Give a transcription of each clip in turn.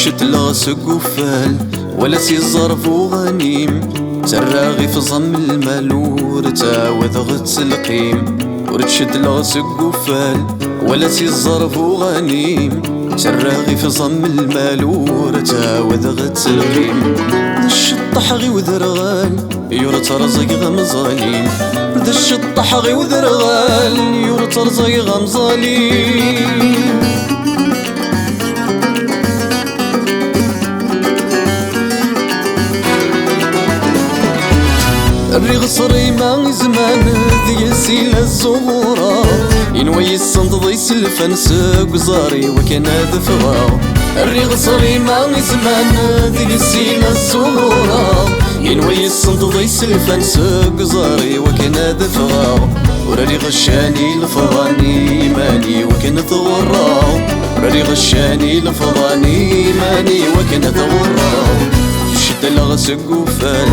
ورشت لاصق وفال ولا سي الظرف وغنيم تراغي في ظم المالور تعوذ غتس القيم ورشت لاصق وفال ولا سي الظرف وغنيم تراغي في ظم المالور تعوذ غتس القيم الشطح غي وذرغال يورت رزق غمزالين ذا الشطح غي وذرغال يورت رزق غمزالين الريغ صري ما زمان ذي سيل الزغورة ينوي الصند ضي سلفن سوق زاري وكان ذفغا الريغ صري ما زمان ذي سيل الزغورة ينوي الصند ضي سلفن سوق زاري وكان ذفغا وراني غشاني لفظاني ماني وكان ثغرا وراني غشاني لفظاني ماني وكان ثغرا شد الغسق وفال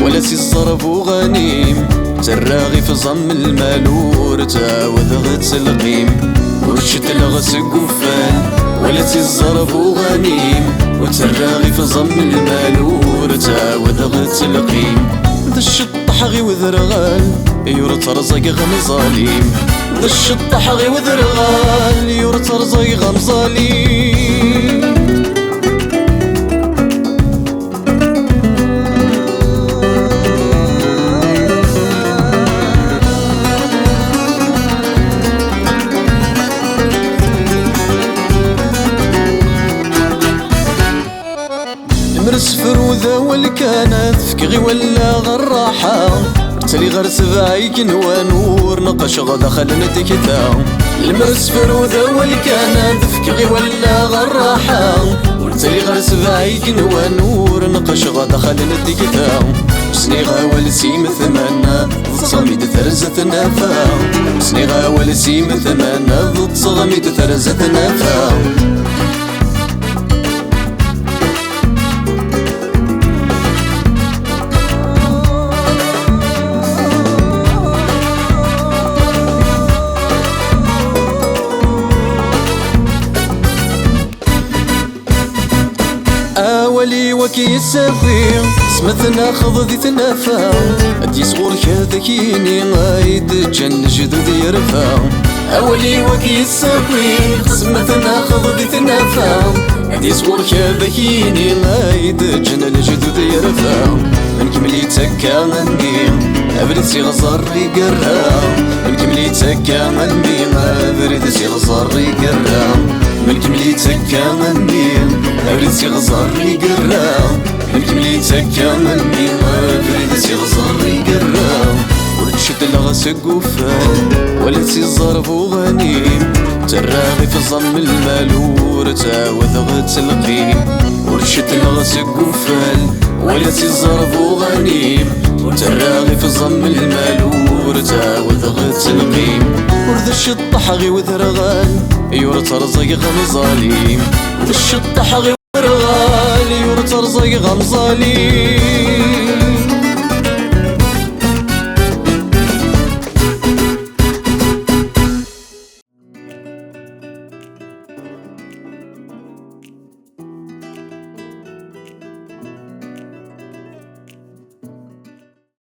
ولا سي الصرف وغنيم تراغي في ظم المالور تعوذ غتس القيم ورشد الغسق وفال ولا سي الصرف وغنيم وتراغي في ظم المالور تعوذ غتس القيم ذا الشطح غي وذرغال يورت رزق غمزاليم ذا الشطح غي وذرغال يورت رزق غمزاليم مرس فروذة والكانت فكغي ولا غراحة رتلي غير سبعيك نور نقش غدا خلنا تكتا المرس فروذة والكانت فكغي ولا غراحة رتلي غير سبعيك نور نقش غدا خلنا تكتا سني غاول سيم ثمانا ضد صغميد ثرزت نافا سني غاول سيم ثمانا ضد صغميد ثرزت نافا ولي وكي السافي سمثنا خض ذي تنافا ادي صغور كذكيني غايد جن جدد يرفا اولي وكي السافي سمثنا خض ذي تنافا ادي صغور كذكيني غايد جن الجدد يرفا نكملي تكا غني ابرد سي غزر يقرا نكملي تكا غني ابرد سي غزر يقرا نكملي تكا غني ابرد سي غزر يقرا نكملي تكا غني ابرد سي غزر يقرا ورتشد الغسق وفال ولا سي الظرف وغنيم تراغي في ظم المالور تعوذ غتس القيم ورتشد الغسق وفال ولا سي الظرف وغنيم تراغي في ظم المالور تعوذ غتس القيم ورذ الشطح غي وذرغال يورت رزق غمزاليم ورذ الشطح غي وذرغال يورت رزق غمزاليم